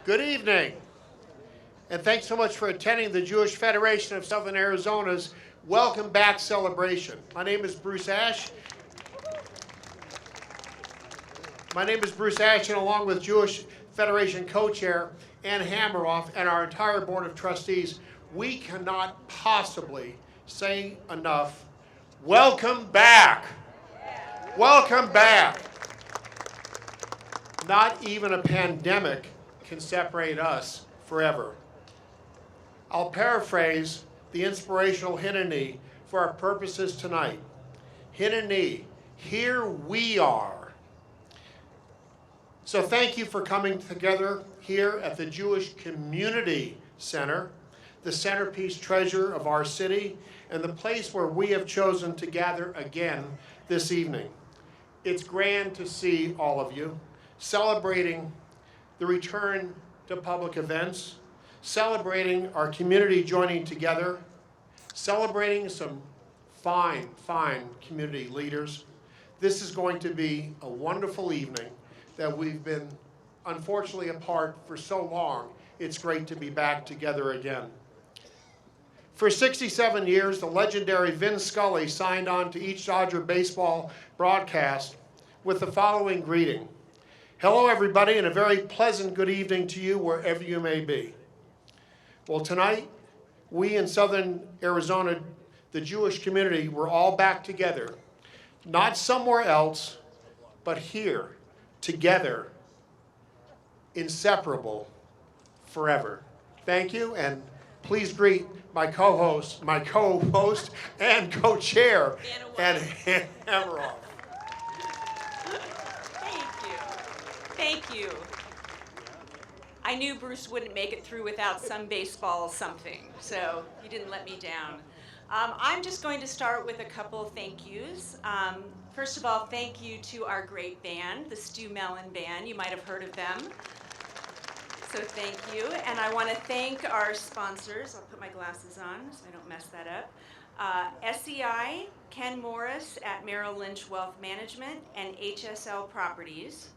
Good evening, and thanks so much for attending the Jewish Federation of Southern Arizona's Welcome Back celebration. My name is Bruce Ash. And along with Jewish Federation co-chair Ann Hammeroff and our entire board of trustees, we cannot possibly say enough, welcome back. Welcome back. Not even a pandemic can separate us forever. I'll paraphrase the inspirational Hineni for our purposes tonight. Hineni, here we are. So thank you for coming together here at the Jewish Community Center, the centerpiece treasure of our city, and the place where we have chosen to gather again this evening. It's grand to see all of you celebrating the return to public events, celebrating our community joining together, celebrating some fine community leaders. This is going to be a wonderful evening that we've been unfortunately apart for so long. It's great to be back together again. For 67 years, the legendary Vin Scully signed on to each Dodger baseball broadcast with the following greeting. Hello, everybody, and a very pleasant good evening to you wherever you may be. Well, tonight, we in Southern Arizona, the Jewish community, we're all back together, not somewhere else, but here, together, inseparable, forever. Thank you, and please greet my co-host and co-chair, Ann Hammeroff. Thank you. I knew Bruce wouldn't make it through without some baseball something, so he didn't let me down. I'm just going to start with a couple of thank yous. First of all, thank you to our great band, the Stu Mellon Band. You might have heard of them. So thank you. And I want to thank our sponsors. I'll put my glasses on so I don't mess that up. SEI, Ken Morris at Merrill Lynch Wealth Management, and HSL Properties.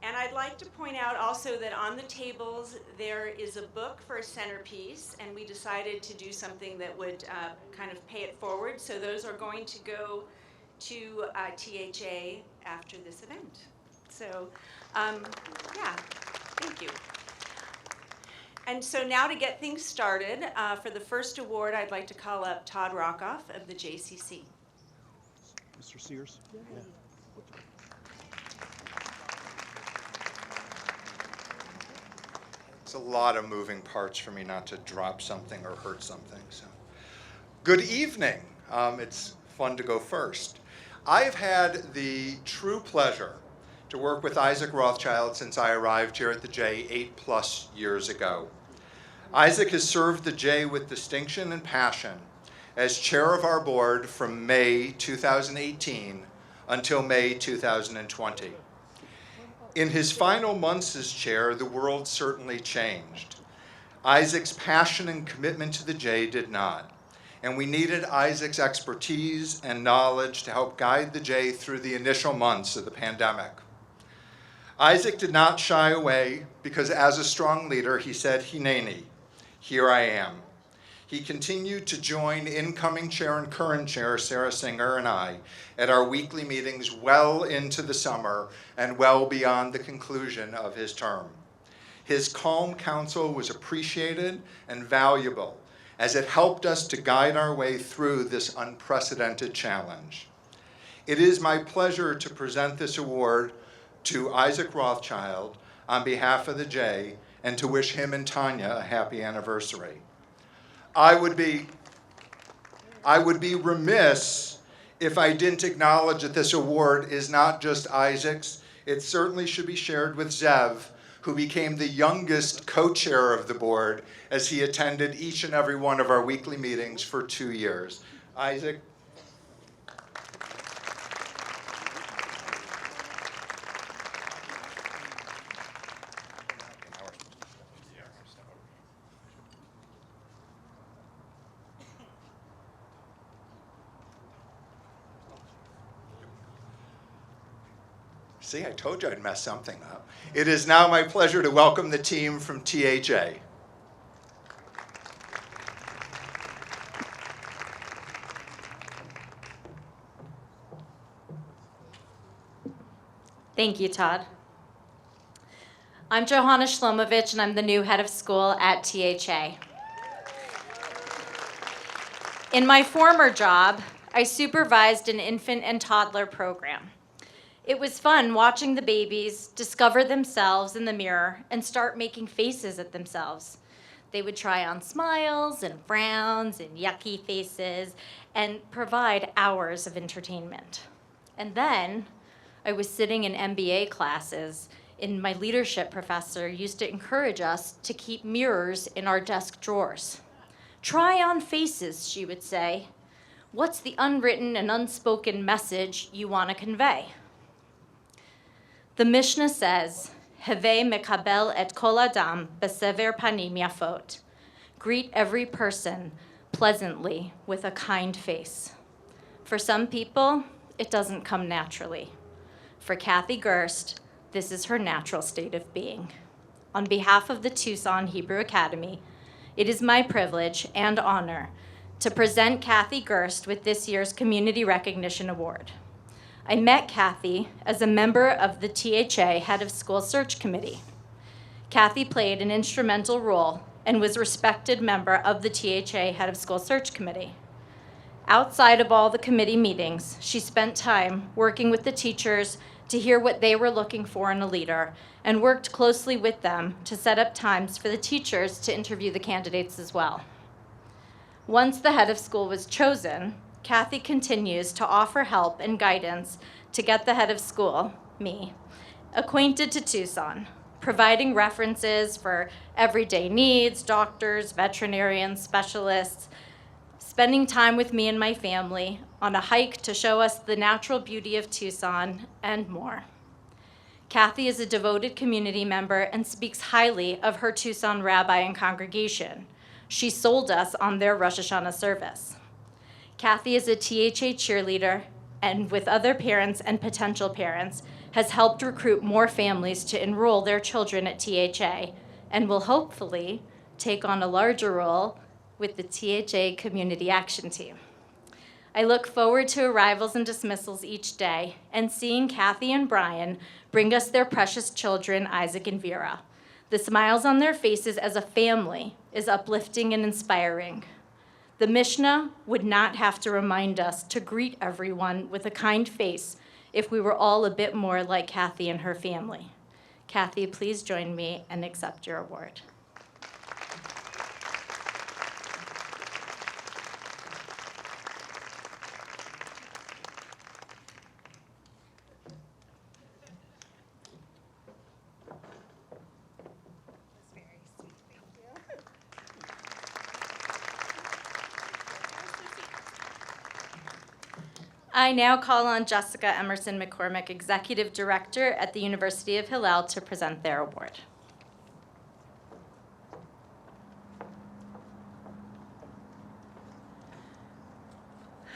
And I'd like to point out also that on the tables there is a book for a centerpiece, and we decided to do something that would kind of pay it forward. So those are going to go to THA after this event. So yeah, thank you. And so now to get things started, for the first award, I'd like to call up Todd Rockoff of the JCC. Mr. Sears? Yeah. It's a lot of moving parts for me not to drop something or hurt something. So, good evening. It's fun to go first. I've had the true pleasure to work with Isaac Rothschild since I arrived here at the J 8+ years ago. Isaac has served the J with distinction and passion as chair of our board from May 2018 until May 2020. In his final months as chair, the world certainly changed. Isaac's passion and commitment to the J did not, and we needed Isaac's expertise and knowledge to help guide the J through the initial months of the pandemic. Isaac did not shy away because as a strong leader, he said, Hineni, here I am. He continued to join incoming chair and current chair, Sarah Singer, and I at our weekly meetings well into the summer and well beyond the conclusion of his term. His calm counsel was appreciated and valuable as it helped us to guide our way through this unprecedented challenge. It is my pleasure to present this award to Isaac Rothschild on behalf of the J and to wish him and Tanya a happy anniversary. I would be remiss if I didn't acknowledge that this award is not just Isaac's. It certainly should be shared with Zev, who became the youngest co-chair of the board as he attended each and every one of our weekly meetings for 2 years. Isaac. See, I told you I'd mess something up. It is now my pleasure to welcome the team from THA. Thank you, Todd. I'm Johanna Shlomovich, and I'm the new head of school at THA. In my former job, I supervised an infant and toddler program. It was fun watching the babies discover themselves in the mirror and start making faces at themselves. They would try on smiles and frowns and yucky faces and provide hours of entertainment. And then I was sitting in MBA classes, and my leadership professor used to encourage us to keep mirrors in our desk drawers. Try on faces, she would say. What's the unwritten and unspoken message you want to convey? The Mishnah says, Heve mekabel et kol adam besever panim yafot. Greet every person pleasantly with a kind face. For some people, it doesn't come naturally. For Kathy Gerst, this is her natural state of being. On behalf of the Tucson Hebrew Academy, it is my privilege and honor to present Kathy Gerst with this year's Community Recognition Award. I met Kathy as a member of the THA Head of School Search Committee. Kathy played an instrumental role and was a respected member of the THA Head of School Search Committee. Outside of all the committee meetings, she spent time working with the teachers to hear what they were looking for in a leader and worked closely with them to set up times for the teachers to interview the candidates as well. Once the head of school was chosen, Kathy continues to offer help and guidance to get the head of school, me, acquainted to Tucson, providing references for everyday needs, doctors, veterinarians, specialists, spending time with me and my family on a hike to show us the natural beauty of Tucson, and more. Kathy is a devoted community member and speaks highly of her Tucson rabbi and congregation. She sold us on their Rosh Hashanah service. Kathy is a THA cheerleader, and with other parents and potential parents, has helped recruit more families to enroll their children at THA, and will hopefully take on a larger role with the THA Community Action Team. I look forward to arrivals and dismissals each day and seeing Kathy and Brian bring us their precious children, Isaac and Vera. The smiles on their faces as a family is uplifting and inspiring. The Mishnah would not have to remind us to greet everyone with a kind face if we were all a bit more like Kathy and her family. Kathy, please join me and accept your award. I now call on Jessica Emerson McCormick, Executive Director at the University of Hillel, to present their award.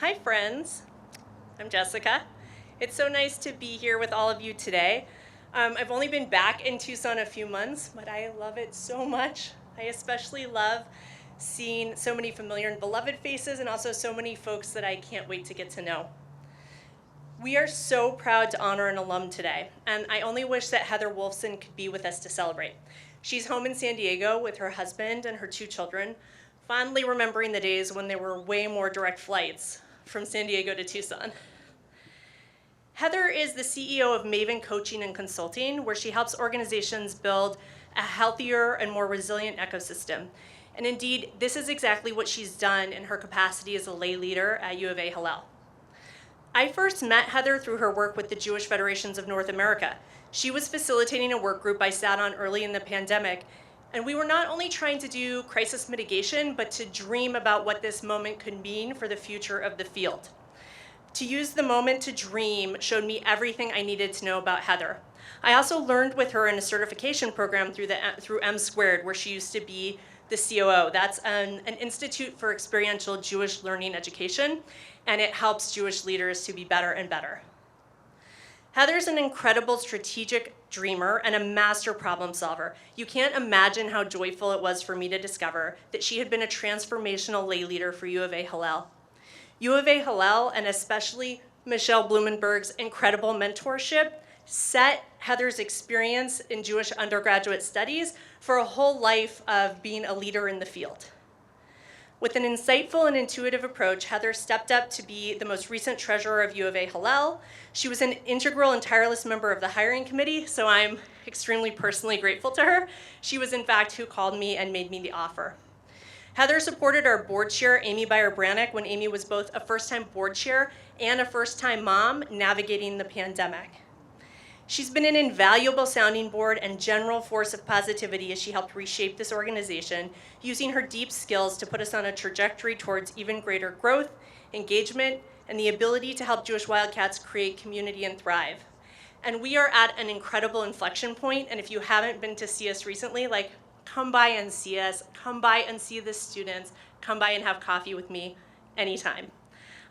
Hi, friends. I'm Jessica. It's so nice to be here with all of you today. I've only been back in Tucson a few months, but I love it so much. I especially love seeing so many familiar and beloved faces, and also so many folks that I can't wait to get to know. We are so proud to honor an alum today, and I only wish that Heather Wolfson could be with us to celebrate. She's home in San Diego with her husband and her 2 children, fondly remembering the days when there were way more direct flights from San Diego to Tucson. Heather is the CEO of Maven Coaching and Consulting, where she helps organizations build a healthier and more resilient ecosystem. And indeed, this is exactly what she's done in her capacity as a lay leader at U of A Hillel. I first met Heather through her work with the Jewish Federations of North America. She was facilitating a work group I sat on early in the pandemic, and we were not only trying to do crisis mitigation, but to dream about what this moment could mean for the future of the field. To use the moment to dream showed me everything I needed to know about Heather. I also learned with her in a certification program through M Squared, where she used to be the COO. That's an Institute for Experiential Jewish Learning Education, and it helps Jewish leaders to be better and better. Heather's an incredible strategic dreamer and a master problem solver. You can't imagine how joyful it was for me to discover that she had been a transformational lay leader for U of A Hillel. U of A Hillel, and especially Michelle Blumenberg's incredible mentorship, set Heather's experience in Jewish undergraduate studies for a whole life of being a leader in the field. With an insightful and intuitive approach, Heather stepped up to be the most recent treasurer of U of A Hillel. She was an integral and tireless member of the hiring committee, so I'm extremely personally grateful to her. She was, in fact, who called me and made me the offer. Heather supported our board chair, Amy Beyer-Brannick, when Amy was both a first-time board chair and a first-time mom navigating the pandemic. She's been an invaluable sounding board and general force of positivity as she helped reshape this organization, using her deep skills to put us on a trajectory towards even greater growth, engagement, and the ability to help Jewish Wildcats create community and thrive. And we are at an incredible inflection point, and if you haven't been to see us recently, come by and see us, come by and see the students, come by and have coffee with me anytime.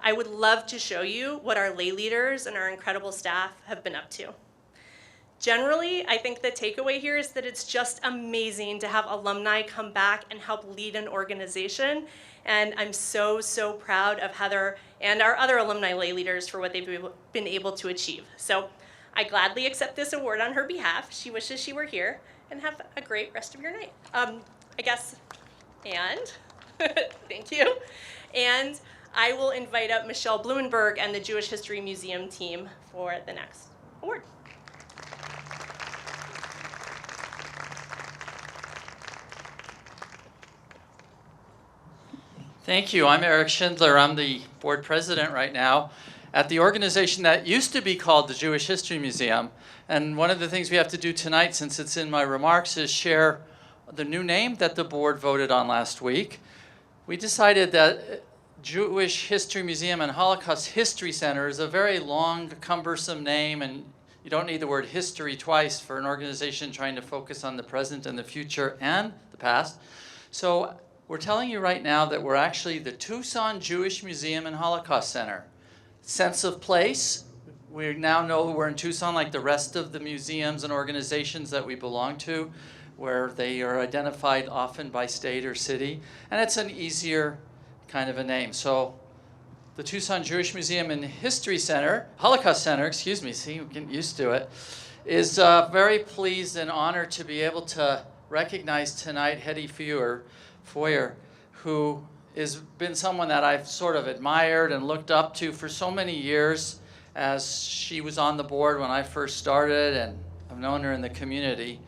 I would love to show you what our lay leaders and our incredible staff have been up to. Generally, I think the takeaway here is that it's just amazing to have alumni come back and help lead an organization. And I'm so, so proud of Heather and our other alumni lay leaders for what they've been able to achieve. So I gladly accept this award on her behalf. She wishes she were here, and have a great rest of your night. Thank you. And I will invite up Michelle Blumenberg and the Jewish History Museum team for the next award. Thank you. I'm Eric Schindler. I'm the board president right now at the organization that used to be called the Jewish History Museum. And one of the things we have to do tonight, since it's in my remarks, is share the new name that the board voted on last week. We decided that Jewish History Museum and Holocaust History Center is a very long, cumbersome name, and you don't need the word history twice for an organization trying to focus on the present and the future and the past. So we're telling you right now that we're actually the Tucson Jewish Museum and Holocaust Center. Sense of place, we now know we're in Tucson like the rest of the museums and organizations that we belong to, where they are identified often by state or city, and it's an easier kind of a name. So the Tucson Jewish Museum and History Center, Holocaust Center, excuse me, see, we're getting used to it, is very pleased and honored to be able to recognize tonight Hetty Foyer, who has been someone that I've sort of admired and looked up to for so many years, as she was on the board when I first started, and I've known her in the community.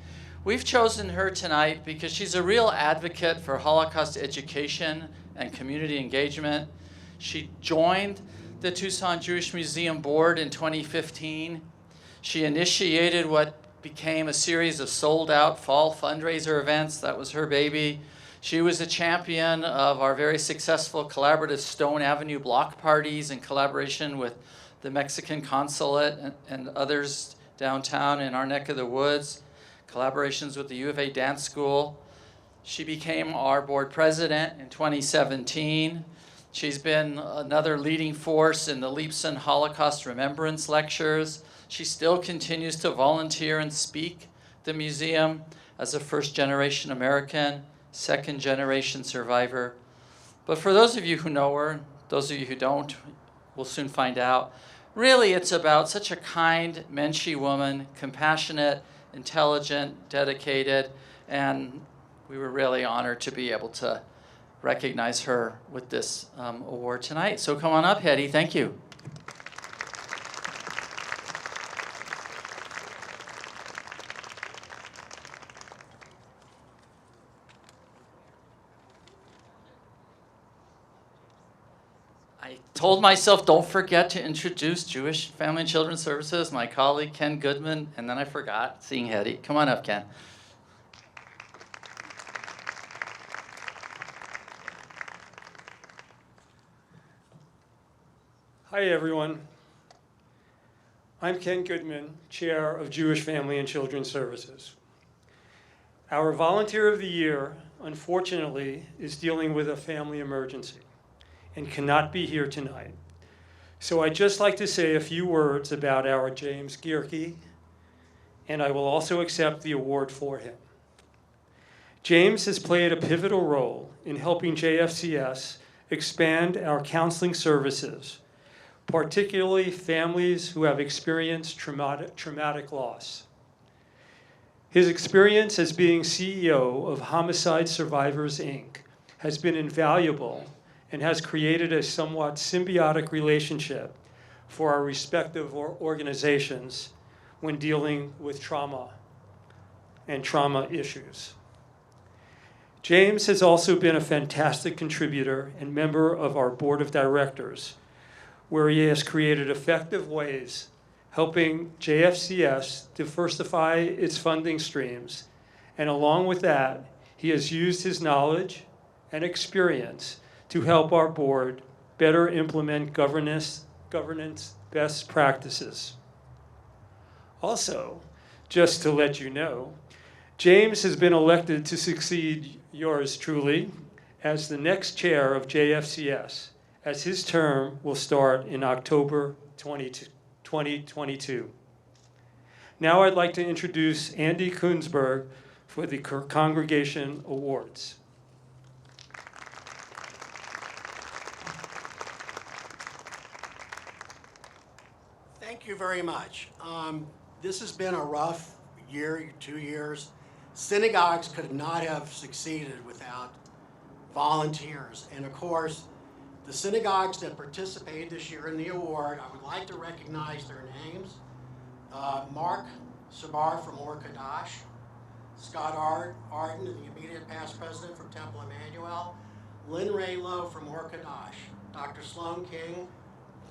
We've chosen her tonight because she's a real advocate for Holocaust education and community engagement. She joined the Tucson Jewish Museum Board in 2015. She initiated what became a series of sold-out fall fundraiser events. That was her baby. She was a champion of our very successful collaborative Stone Avenue block parties in collaboration with the Mexican consulate and others downtown in our neck of the woods, collaborations with the U of A Dance School. She became our board president in 2017. She's been another leading force in the Leapson Holocaust Remembrance Lectures. She still continues to volunteer and speak at the museum as a first-generation American, second-generation survivor. But for those of you who know her, those of you who don't, we'll soon find out. Really, it's about such a kind, menschy woman, compassionate, intelligent, dedicated, and we were really honored to be able to recognize her with this award tonight. So come on up, Hetty. Thank you. I told myself, don't forget to introduce Jewish Family and Children's Services, my colleague Ken Goodman, and then I forgot, seeing Hetty. Come on up, Ken. Hi, everyone. I'm Ken Goodman, Chair of Jewish Family and Children's Services. Our Volunteer of the Year, unfortunately, is dealing with a family emergency and cannot be here tonight. So I'd just like to say a few words about our James Gierke, and I will also accept the award for him. James has played a pivotal role in helping JFCS expand our counseling services, particularly families who have experienced traumatic loss. His experience as being CEO of Homicide Survivors, Inc. has been invaluable and has created a somewhat symbiotic relationship for our respective organizations when dealing with trauma and trauma issues. James has also been a fantastic contributor and member of our board of directors, where he has created effective ways helping JFCS diversify its funding streams. And along with that, he has used his knowledge and experience to help our board better implement governance best practices. Also, just to let you know, James has been elected to succeed yours truly as the next chair of JFCS, as his term will start in October 2022. Now I'd like to introduce Andy Kunsberg for the Congregation Awards. Thank you very much. This has been a rough year, 2 years. Synagogues could not have succeeded without volunteers. And of course, the synagogues that participated this year in the award, I would like to recognize their names. Mark Sabar from Or Kadash, Scott Arden, the immediate past president from Temple Emmanuel, Lynn Raylow from Or Kadash, Dr. Sloan King,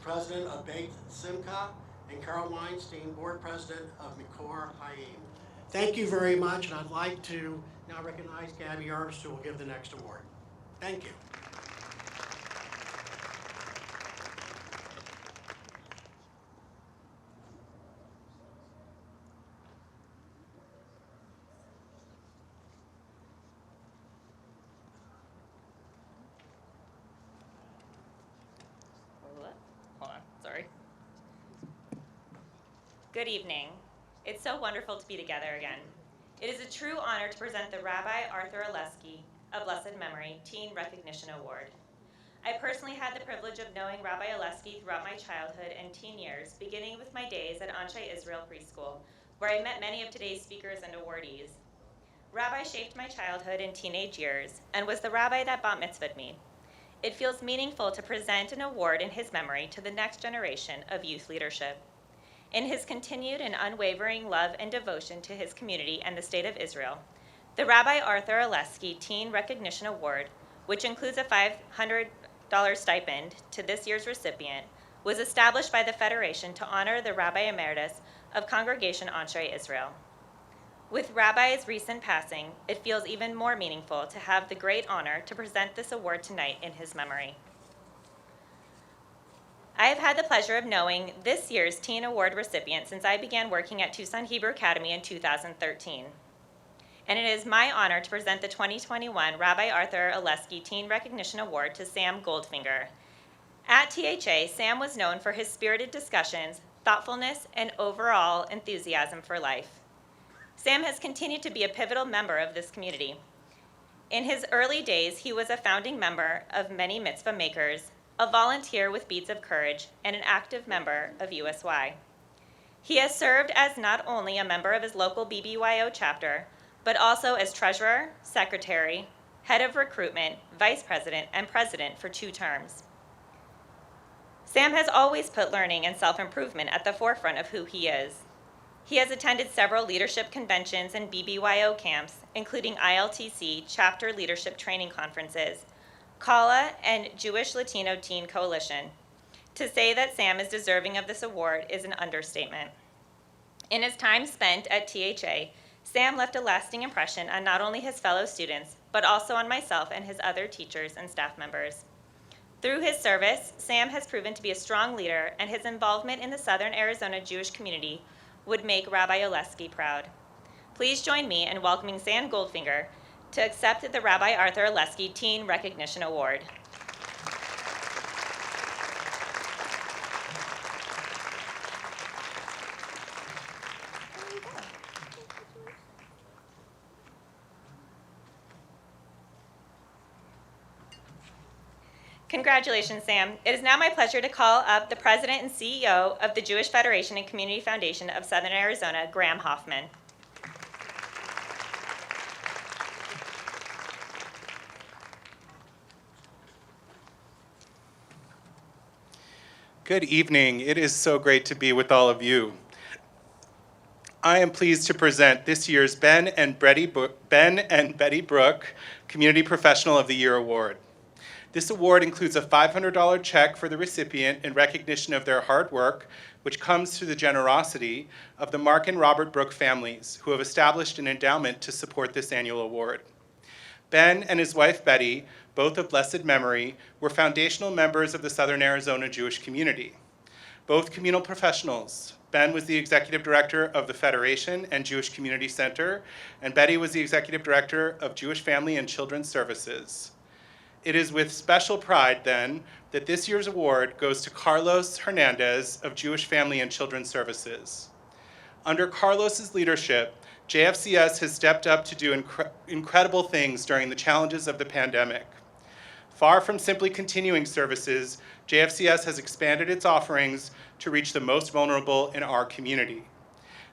president of Beit Simcha, and Carol Weinstein, board president of Mikor Hayim. Thank you very much, and I'd like to now recognize Gabby Ernst, who will give the next award. Thank you. Hold on, sorry. Good evening. It's so wonderful to be together again. It is a true honor to present the Rabbi Arthur Oleski of Blessed Memory Teen Recognition Award. I personally had the privilege of knowing Rabbi Oleski throughout my childhood and teen years, beginning with my days at Anshe Israel Preschool, where I met many of today's speakers and awardees. Rabbi shaped my childhood and teenage years and was the rabbi that bat mitzvahed me. It feels meaningful to present an award in his memory to the next generation of youth leadership. In his continued and unwavering love and devotion to his community and the state of Israel, the Rabbi Arthur Oleski Teen Recognition Award, which includes a $500 stipend to this year's recipient, was established by the Federation to honor the Rabbi Emeritus of Congregation Anshe Israel. With Rabbi's recent passing, it feels even more meaningful to have the great honor to present this award tonight in his memory. I have had the pleasure of knowing this year's Teen Award recipient since I began working at Tucson Hebrew Academy in 2013. And it is my honor to present the 2021 Rabbi Arthur Oleski Teen Recognition Award to Sam Goldfinger. At THA, Sam was known for his spirited discussions, thoughtfulness, and overall enthusiasm for life. Sam has continued to be a pivotal member of this community. In his early days, he was a founding member of many mitzvah makers, a volunteer with Beads of Courage, and an active member of USY. He has served as not only a member of his local BBYO chapter, but also as treasurer, secretary, head of recruitment, vice president, and president for 2 terms. Sam has always put learning and self-improvement at the forefront of who he is. He has attended several leadership conventions and BBYO camps, including ILTC chapter leadership training conferences, Kala, and Jewish Latino Teen Coalition. To say that Sam is deserving of this award is an understatement. In his time spent at THA, Sam left a lasting impression on not only his fellow students, but also on myself and his other teachers and staff members. Through his service, Sam has proven to be a strong leader, and his involvement in the Southern Arizona Jewish community would make Rabbi Oleski proud. Please join me in welcoming Sam Goldfinger to accept the Rabbi Arthur Oleski Teen Recognition Award. Congratulations, Sam. It is now my pleasure to call up the President and CEO of the Jewish Federation and Community Foundation of Southern Arizona, Graham Hoffman. Good evening. It is so great to be with all of you. I am pleased to present this year's Ben and Betty Brooke Community Professional of the Year Award. This award includes a $500 check for the recipient in recognition of their hard work, which comes through the generosity of the Mark and Robert Brooke families, who have established an endowment to support this annual award. Ben and his wife Betty, both of blessed memory, were foundational members of the Southern Arizona Jewish community. Both communal professionals. Ben was the executive director of the Federation and Jewish Community Center, and Betty was the executive director of Jewish Family and Children's Services. It is with special pride, then, that this year's award goes to Carlos Hernandez of Jewish Family and Children's Services. Under Carlos's leadership, JFCS has stepped up to do incredible things during the challenges of the pandemic. Far from simply continuing services, JFCS has expanded its offerings to reach the most vulnerable in our community.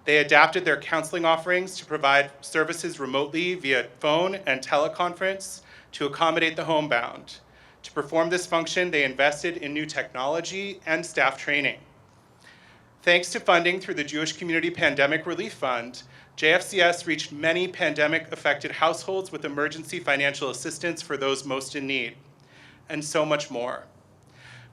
They adapted their counseling offerings to provide services remotely via phone and teleconference to accommodate the homebound. To perform this function, they invested in new technology and staff training. Thanks to funding through the Jewish Community Pandemic Relief Fund, JFCS reached many pandemic-affected households with emergency financial assistance for those most in need, and so much more.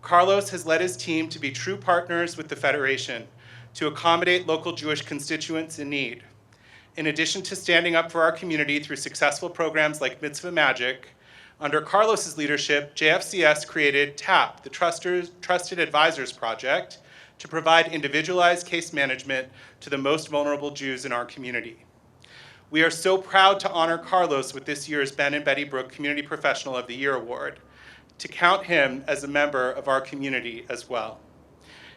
Carlos has led his team to be true partners with the Federation to accommodate local Jewish constituents in need. In addition to standing up for our community through successful programs like Mitzvah Magic, under Carlos's leadership, JFCS created TAP, the Trusted Advisors Project, to provide individualized case management to the most vulnerable Jews in our community. We are so proud to honor Carlos with this year's Ben and Betty Brooke Community Professional of the Year Award, to count him as a member of our community as well.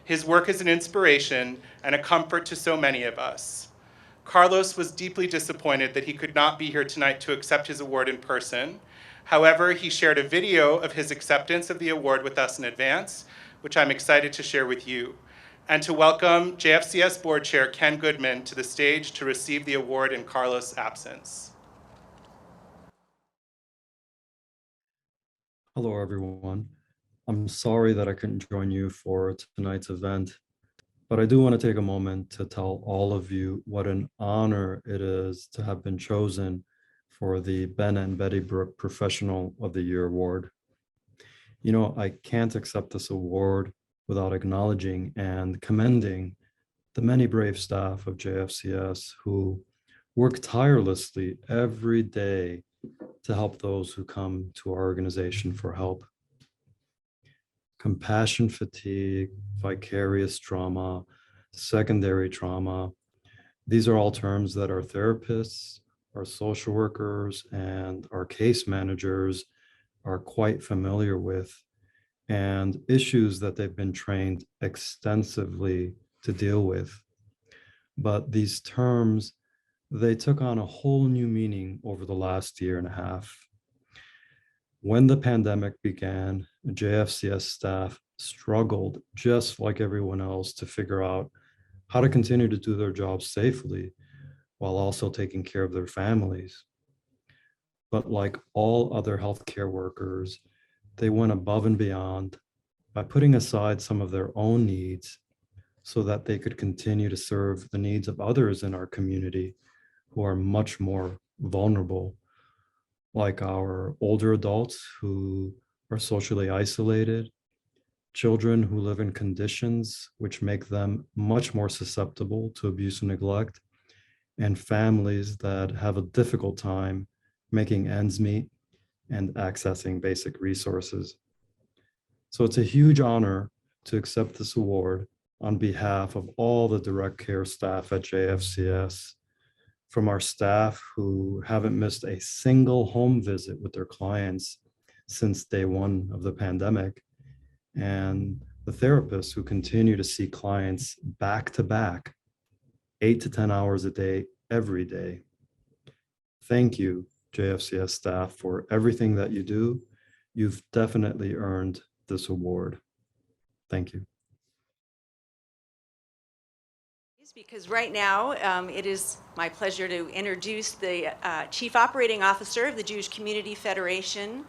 His work is an inspiration and a comfort to so many of us. Carlos was deeply disappointed that he could not be here tonight to accept his award in person. However, he shared a video of his acceptance of the award with us in advance, which I'm excited to share with you, and to welcome JFCS Board Chair Ken Goodman to the stage to receive the award in Carlos' absence. Hello, everyone. I'm sorry that I couldn't join you for tonight's event, but I do want to take a moment to tell all of you what an honor it is to have been chosen for the Ben and Betty Brooke Professional of the Year Award. You know, I can't accept this award without acknowledging and commending the many brave staff of JFCS who work tirelessly every day to help those who come to our organization for help. Compassion fatigue, vicarious trauma, secondary trauma, these are all terms that our therapists, our social workers, and our case managers are quite familiar with, and issues that they've been trained extensively to deal with. But these terms, they took on a whole new meaning over the last year and a half. When the pandemic began, JFCS staff struggled just like everyone else to figure out how to continue to do their jobs safely while also taking care of their families. But like all other healthcare workers, they went above and beyond by putting aside some of their own needs so that they could continue to serve the needs of others in our community who are much more vulnerable, like our older adults who are socially isolated, children who live in conditions which make them much more susceptible to abuse and neglect, and families that have a difficult time making ends meet and accessing basic resources. So it's a huge honor to accept this award on behalf of all the direct care staff at JFCS, from our staff who haven't missed a single home visit with their clients since day one of the pandemic, and the therapists who continue to see clients back to back, 8 to 10 hours a day, every day. Thank you, JFCS staff, for everything that you do You've definitely earned this award. Thank you. Because right now, it is my pleasure to introduce the Chief Operating Officer of the Jewish Community Federation,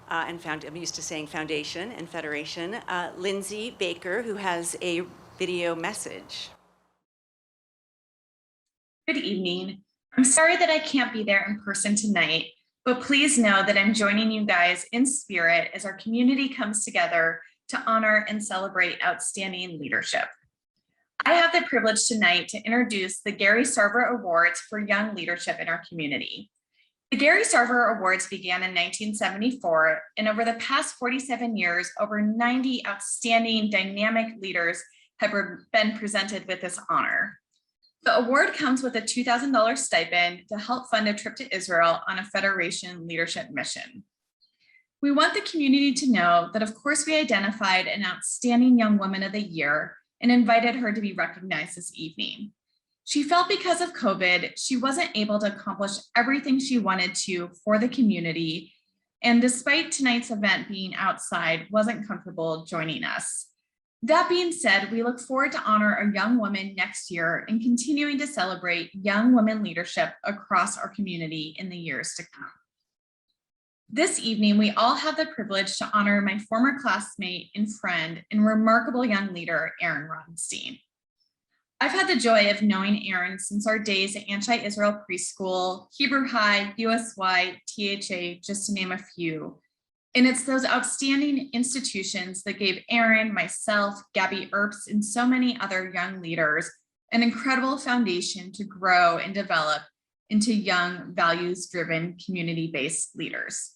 I'm used to saying Foundation and Federation, Lindsay Baker, who has a video message. Good evening. I'm sorry that I can't be there in person tonight, but please know that I'm joining you guys in spirit as our community comes together to honor and celebrate outstanding leadership. I have the privilege tonight to introduce the Gary Sarver Awards for Young Leadership in our community. The Gary Sarver Awards began in 1974, and over the past 47 years, over 90 outstanding dynamic leaders have been presented with this honor. The award comes with a $2,000 stipend to help fund a trip to Israel on a Federation leadership mission. We want the community to know that, of course, we identified an outstanding young woman of the year and invited her to be recognized this evening. She felt because of COVID, she wasn't able to accomplish everything she wanted to for the community, and despite tonight's event being outside, wasn't comfortable joining us. That being said, we look forward to honor a young woman next year and continuing to celebrate young women leadership across our community in the years to come. This evening, we all have the privilege to honor my former classmate and friend and remarkable young leader, Aaron Rodenstein. I've had the joy of knowing Aaron since our days at Anti-Israel Preschool, Hebrew High, USY, THA, just to name a few. And it's those outstanding institutions that gave Aaron, myself, Gabby Earps, and so many other young leaders an incredible foundation to grow and develop into young, values-driven, community-based leaders.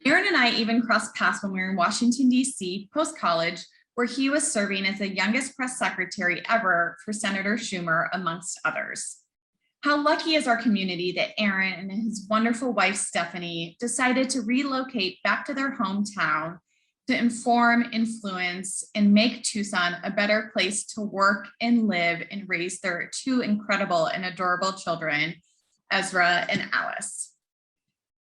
Aaron and I even crossed paths when we were in Washington, D.C. post-college, where he was serving as the youngest press secretary ever for Senator Schumer, amongst others. How lucky is our community that Aaron and his wonderful wife, Stephanie, decided to relocate back to their hometown to inform, influence, and make Tucson a better place to work and live and raise their two incredible and adorable children, Ezra and Alice.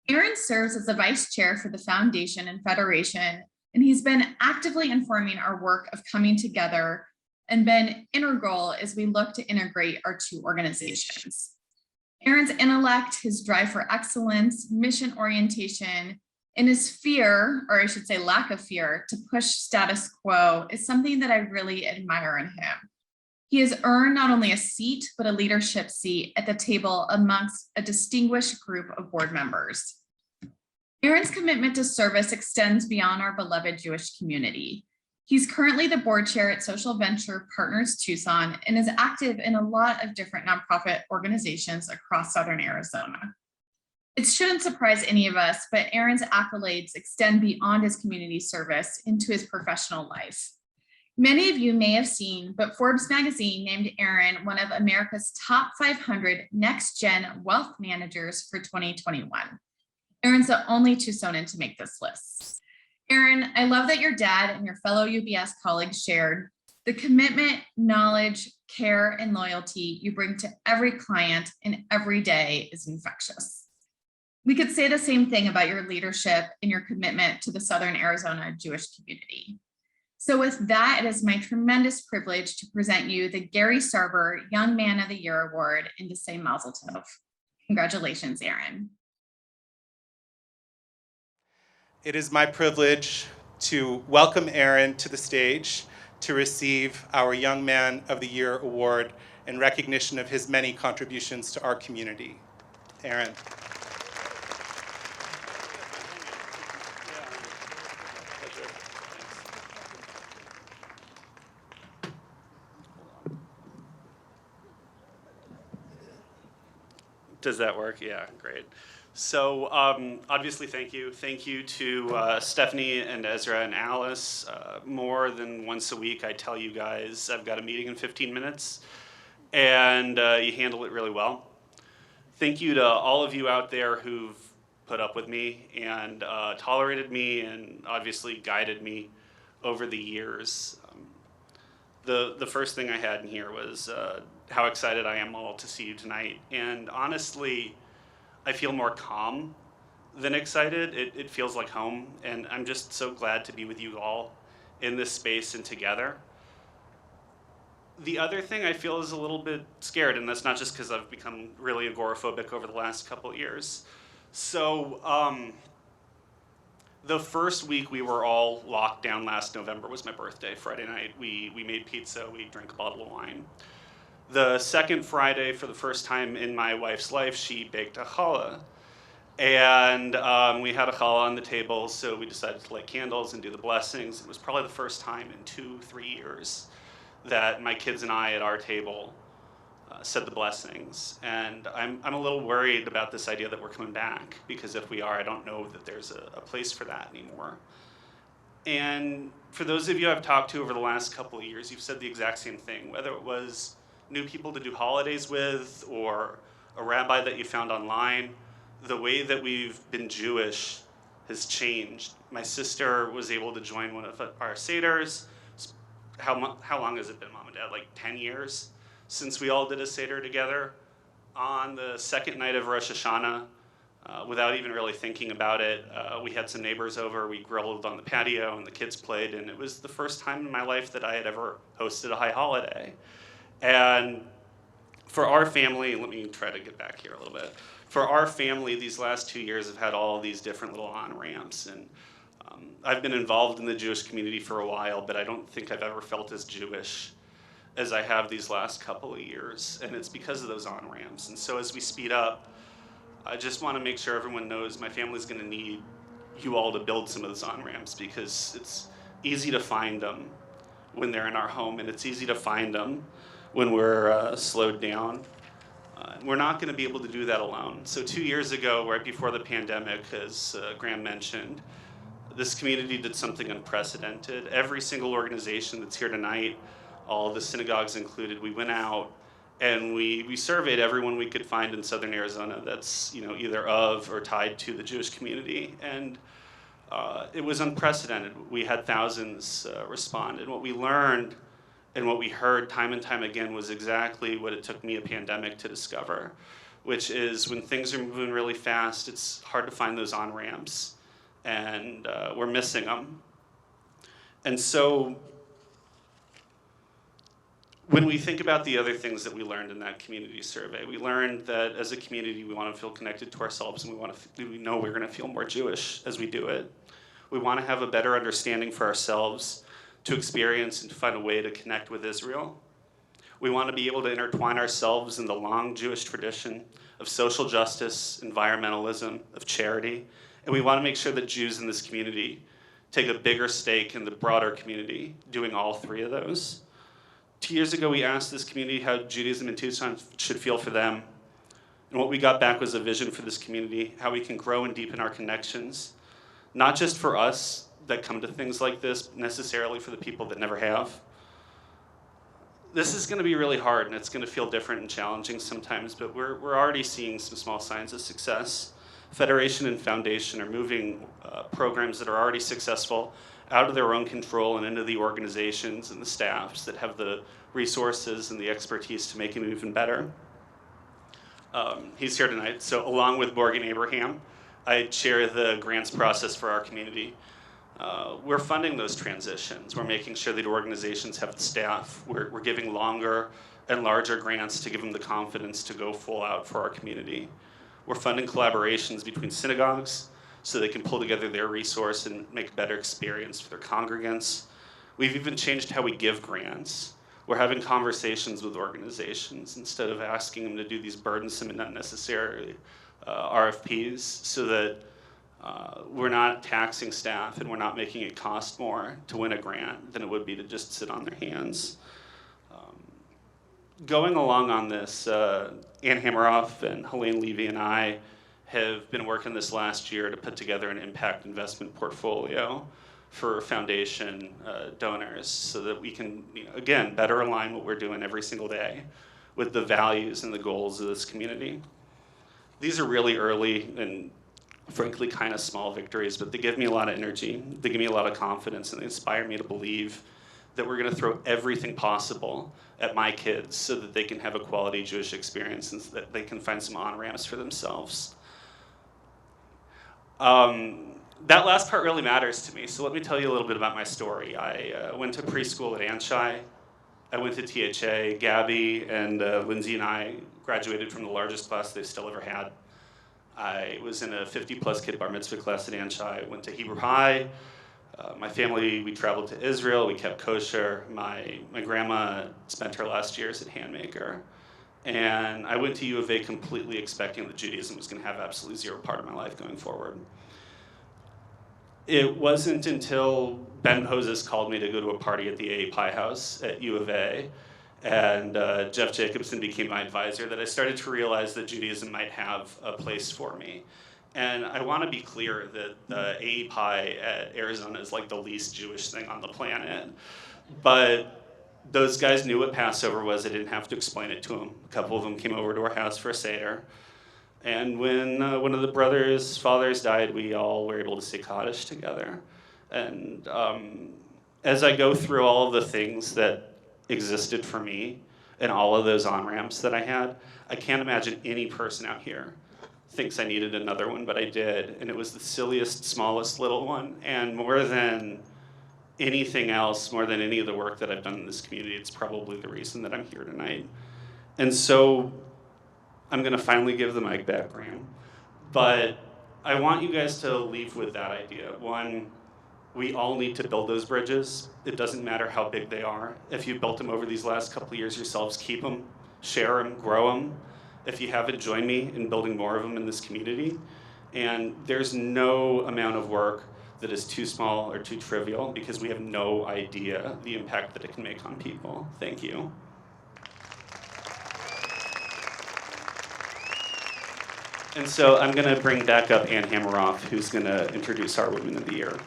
Aaron serves as the vice chair for the foundation and federation, and he's been actively informing our work of coming together and been integral as we look to integrate our two organizations. Aaron's intellect, his drive for excellence, mission orientation, and his fear, or I should say lack of fear, to push status quo is something that I really admire in him. He has earned not only a seat, but a leadership seat at the table amongst a distinguished group of board members. Aaron's commitment to service extends beyond our beloved Jewish community. He's currently the board chair at Social Venture Partners Tucson and is active in a lot of different nonprofit organizations across Southern Arizona. It shouldn't surprise any of us, but Aaron's accolades extend beyond his community service into his professional life. Many of you may have seen, but Forbes magazine named Aaron one of America's top 500 next-gen wealth managers for 2021. Aaron's the only Tucsonan to make this list. Aaron, I love that your dad and your fellow UBS colleagues shared the commitment, knowledge, care, and loyalty you bring to every client and every day is infectious. We could say the same thing about your leadership and your commitment to the Southern Arizona Jewish community. So with that, it is my tremendous privilege to present you the Gary Sarver Young Man of the Year Award and to say Mazel Tov. Congratulations, Aaron. It is my privilege to welcome Aaron to the stage to receive our Young Man of the Year Award in recognition of his many contributions to our community. Aaron. Does that work? Yeah, great. So obviously, thank you. Thank you to Stephanie and Ezra and Alice. More than once a week, I tell you guys I've got a meeting in 15 minutes, and you handle it really well. Thank you to all of you out there who've put up with me and tolerated me and obviously guided me over the years. The first thing I had in here was how excited I am all to see you tonight. And honestly, I feel more calm than excited. It feels like home, and I'm just so glad to be with you all in this space and together. The other thing I feel is a little bit scared, and that's not just because I've become really agoraphobic over the last couple of years. So the first week we were all locked down last November was my birthday. Friday night, we made pizza, we drank a bottle of wine. The second Friday, for the first time in my wife's life, she baked a challah. And we had a challah on the table, so we decided to light candles and do the blessings. It was probably the first time in 2-3 years that my kids and I at our table said the blessings. And I'm a little worried about this idea that we're coming back, because if we are, I don't know that there's a place for that anymore. And for those of you I've talked to over the last couple of years, you've said the exact same thing, whether it was new people to do holidays with or a rabbi that you found online. The way that we've been Jewish has changed. My sister was able to join one of our Seders. How long has it been, Mom and Dad? Like 10 years since we all did a Seder together. On the second night of Rosh Hashanah, without even really thinking about it, we had some neighbors over. We grilled on the patio and the kids played, and it was the first time in my life that I had ever hosted a high holiday. And for our family, let me try to get back here a little bit. For our family, these last 2 years have had all these different little on-ramps. And I've been involved in the Jewish community for a while, but I don't think I've ever felt as Jewish as I have these last couple of years. And it's because of those on-ramps. And so as we speed up, I just want to make sure everyone knows my family's going to need you all to build some of those on-ramps, because it's easy to find them when they're in our home, and it's easy to find them when we're slowed down. We're not going to be able to do that alone. So 2 years ago, right before the pandemic, as Graham mentioned, this community did something unprecedented. Every single organization that's here tonight, all the synagogues included, we went out and we surveyed everyone we could find in Southern Arizona that's either of or tied to the Jewish community. And it was unprecedented. We had thousands respond. And what we learned and what we heard time and time again was exactly what it took me a pandemic to discover, which is when things are moving really fast, it's hard to find those on-ramps, and we're missing them. And so when we think about the other things that we learned in that community survey, we learned that as a community, we want to feel connected to ourselves, and we know we're going to feel more Jewish as we do it. We want to have a better understanding for ourselves, to experience and to find a way to connect with Israel. We want to be able to intertwine ourselves in the long Jewish tradition of social justice, environmentalism, of charity, and we want to make sure that Jews in this community take a bigger stake in the broader community, doing all three of those. 2 years ago, we asked this community how Judaism in Tucson should feel for them, and what we got back was a vision for this community, how we can grow and deepen our connections, not just for us that come to things like this, but necessarily for the people that never have. This is going to be really hard, and it's going to feel different and challenging sometimes, but we're already seeing some small signs of success. Federation and Foundation are moving programs that are already successful out of their own control and into the organizations and the staffs that have the resources and the expertise to make them even better. He's here tonight, so along with Morgan Abraham, I chair the grants process for our community. We're funding those transitions. We're making sure that organizations have the staff. We're giving longer and larger grants to give them the confidence to go full out for our community. We're funding collaborations between synagogues so they can pull together their resource and make a better experience for their congregants. We've even changed how we give grants. We're having conversations with organizations instead of asking them to do these burdensome and unnecessary RFPs, so that we're not taxing staff and we're not making it cost more to win a grant than it would be to just sit on their hands. Going along on this, Ann Hammeroff and Helene Levy and I have been working this last year to put together an impact investment portfolio for foundation donors, so that we can, again, better align what we're doing every single day with the values and the goals of this community. These are really early and frankly kind of small victories, but they give me a lot of energy, they give me a lot of confidence, and they inspire me to believe that we're going to throw everything possible at my kids so that they can have a quality Jewish experience and so that they can find some on-ramps for themselves. That last part really matters to me, so let me tell you a little bit about my story. I went to preschool at Anshai. I went to THA. Gabby and Lindsay and I graduated from the largest class they've still ever had. I was in a 50-plus kid bar mitzvah class at Anshai. I went to Hebrew High. My family, we traveled to Israel. We kept kosher. My grandma spent her last years at Handmaker. And I went to U of A completely expecting that Judaism was going to have absolutely zero part of my life going forward. It wasn't until Ben Hoses called me to go to a party at the AA Pie House at U of A, and Jeff Jacobson became my advisor, that I started to realize that Judaism might have a place for me. And I want to be clear that the AA Pie at Arizona is like the least Jewish thing on the planet. But those guys knew what Passover was. I didn't have to explain it to them. A couple of them came over to our house for a Seder. And when one of the brothers' fathers died, we all were able to say Kaddish together. And as I go through all of the things that existed for me and all of those on-ramps that I had, I can't imagine any person out here thinks I needed another one, but I did. And it was the silliest, smallest little one. And more than anything else, more than any of the work that I've done in this community, it's probably the reason that I'm here tonight. And so I'm gonna finally give the mic back, Graham. But I want you guys to leave with that idea. One, we all need to build those bridges. It doesn't matter how big they are. If you built them over these last couple of years yourselves, keep them, share them, grow them. If you haven't, join me in building more of them in this community. And there's no amount of work that is too small or too trivial, because we have no idea the impact that it can make on people. Thank you. And so I'm going to bring back up Ann Hammeroff, who's going to introduce our Women of the Year.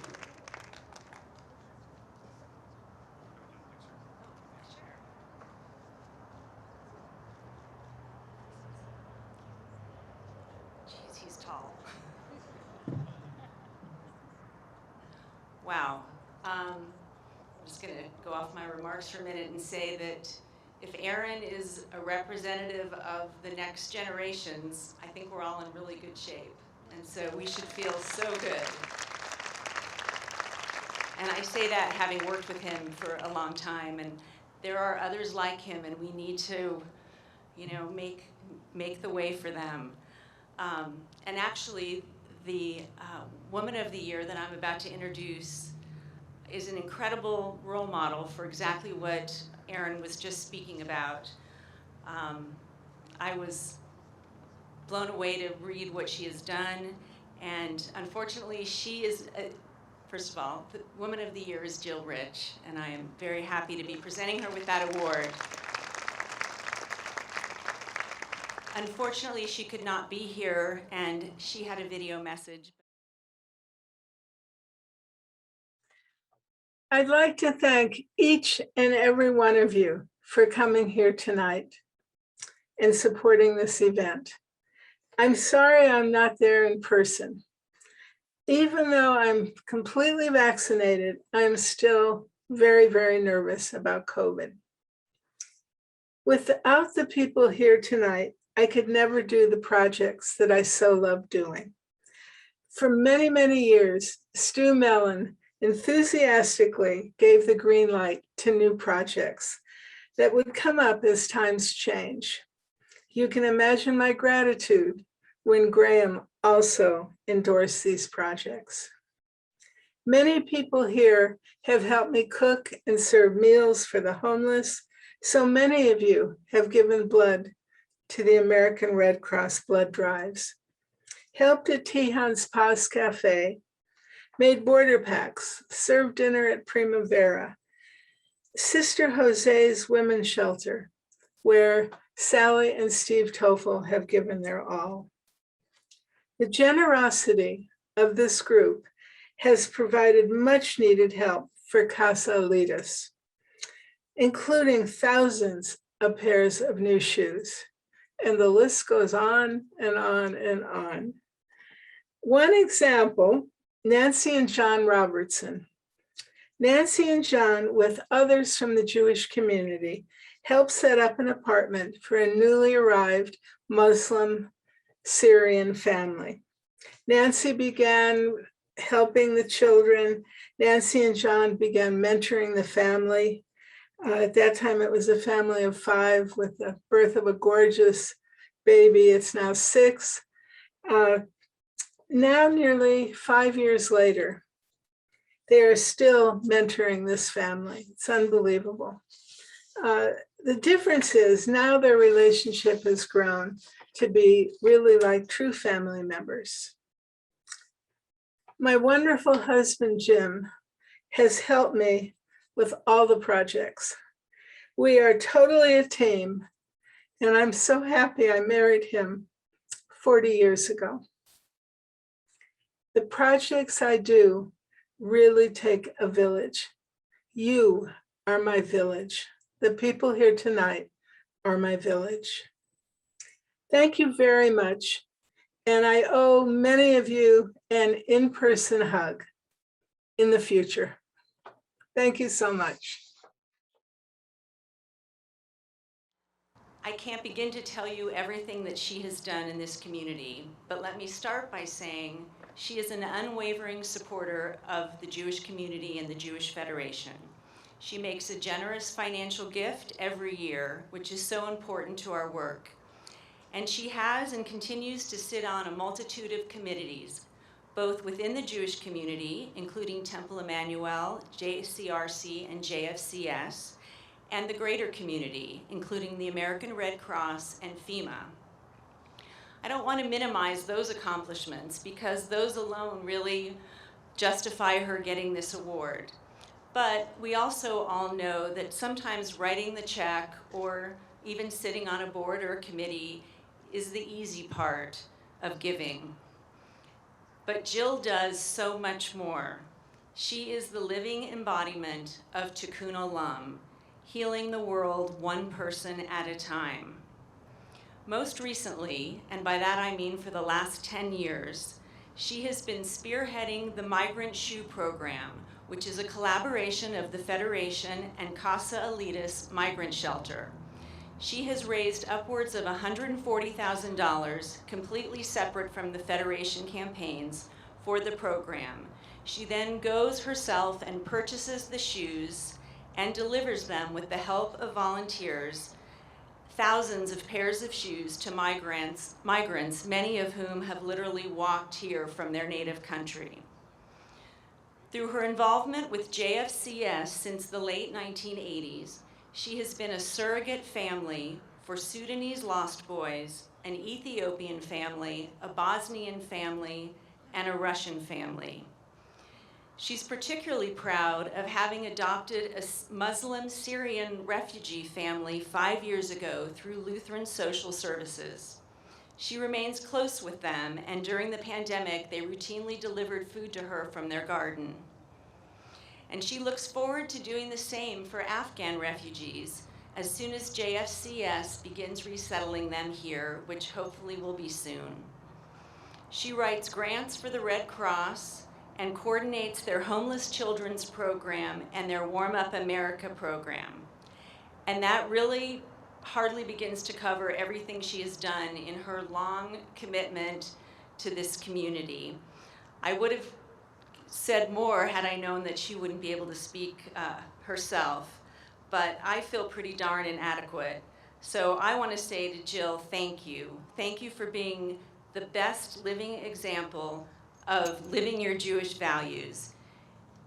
Jeez, he's tall. Wow. I'm just going to go off my remarks for a minute and say that if Aaron is a representative of the next generations, I think we're all in really good shape. And so we should feel so good. And I say that having worked with him for a long time, and there are others like him, and we need to, make the way for them. And actually, the Woman of the Year that I'm about to introduce is an incredible role model for exactly what Erin was just speaking about. I was blown away to read what she has done, and unfortunately she is, first of all, the Woman of the Year is Jill Rich, and I am very happy to be presenting her with that award. Unfortunately, she could not be here, and she had a video message. I'd like to thank each and every one of you for coming here tonight and supporting this event. I'm sorry I'm not there in person. Even though I'm completely vaccinated, I'm still very, very nervous about COVID. Without the people here tonight, I could never do the projects that I so love doing. For many, many years, Stu Mellon enthusiastically gave the green light to new projects that would come up as times change. You can imagine my gratitude when Graham also endorsed these projects. Many people here have helped me cook and serve meals for the homeless. So many of you have given blood to the American Red Cross blood drives, helped at Tihan's Paz Cafe, made border packs, served dinner at Primavera, Sister Jose's Women's Shelter, where Sally and Steve Toffel have given their all. The generosity of this group has provided much needed help for Casa Alitas, including thousands of pairs of new shoes. And the list goes on and on and on. One example, Nancy and John Robertson. Nancy and John, with others from the Jewish community, helped set up an apartment for a newly arrived Muslim Syrian family. Nancy began helping the children. Nancy and John began mentoring the family. At that time, it was a family of 5 with the birth of a gorgeous baby. It's now 6. Now, nearly 5 years later, they are still mentoring this family. It's unbelievable. The difference is now their relationship has grown to be really like true family members. My wonderful husband, Jim, has helped me with all the projects. We are totally a team, and I'm so happy I married him 40 years ago. The projects I do really take a village. You are my village. The people here tonight are my village. Thank you very much. And I owe many of you an in-person hug in the future. Thank you so much. I can't begin to tell you everything that she has done in this community, but let me start by saying she is an unwavering supporter of the Jewish community and the Jewish Federation. She makes a generous financial gift every year, which is so important to our work. And she has and continues to sit on a multitude of committees, both within the Jewish community, including Temple Emmanuel, JCRC, and JFCS, and the greater community, including the American Red Cross and FEMA. I don't want to minimize those accomplishments because those alone really justify her getting this award. But we also all know that sometimes writing the check or even sitting on a board or a committee is the easy part of giving. But Jill does so much more. She is the living embodiment of Tikkun Olam, healing the world one person at a time. Most recently, and by that I mean for the last 10 years, she has been spearheading the Migrant Shoe Program, which is a collaboration of the Federation and Casa Elitis Migrant Shelter. She has raised upwards of $140,000, completely separate from the Federation campaigns, for the program. She then goes herself and purchases the shoes and delivers them with the help of volunteers, thousands of pairs of shoes to migrants, many of whom have literally walked here from their native country. Through her involvement with JFCS since the late 1980s, she has been a surrogate family for Sudanese lost boys, an Ethiopian family, a Bosnian family, and a Russian family. She's particularly proud of having adopted a Muslim Syrian refugee family 5 years ago through Lutheran Social Services. She remains close with them, and during the pandemic, they routinely delivered food to her from their garden. And she looks forward to doing the same for Afghan refugees as soon as JFCS begins resettling them here, which hopefully will be soon. She writes grants for the Red Cross and coordinates their Homeless Children's Program and their Warm Up America program. And that really hardly begins to cover everything she has done in her long commitment to this community. I would have said more had I known that she wouldn't be able to speak herself, but I feel pretty darn inadequate. So I want to say to Jill, thank you. Thank you for being the best living example of living your Jewish values.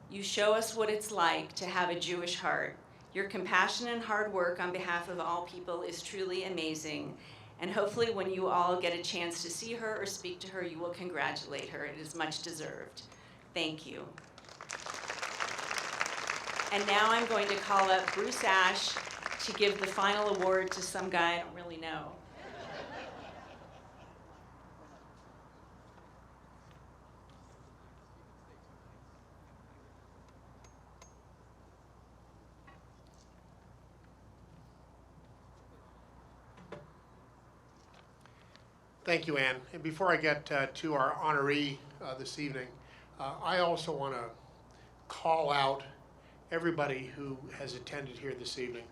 You show us what it's like to have a Jewish heart. Your compassion and hard work on behalf of all people is truly amazing. And hopefully when you all get a chance to see her or speak to her, you will congratulate her. It is much deserved. Thank you. And now I'm going to call up Bruce Ash to give the final award to some guy I don't really know. Thank you, Ann. And before I get to our honoree this evening, I also want to call out everybody who has attended here this evening.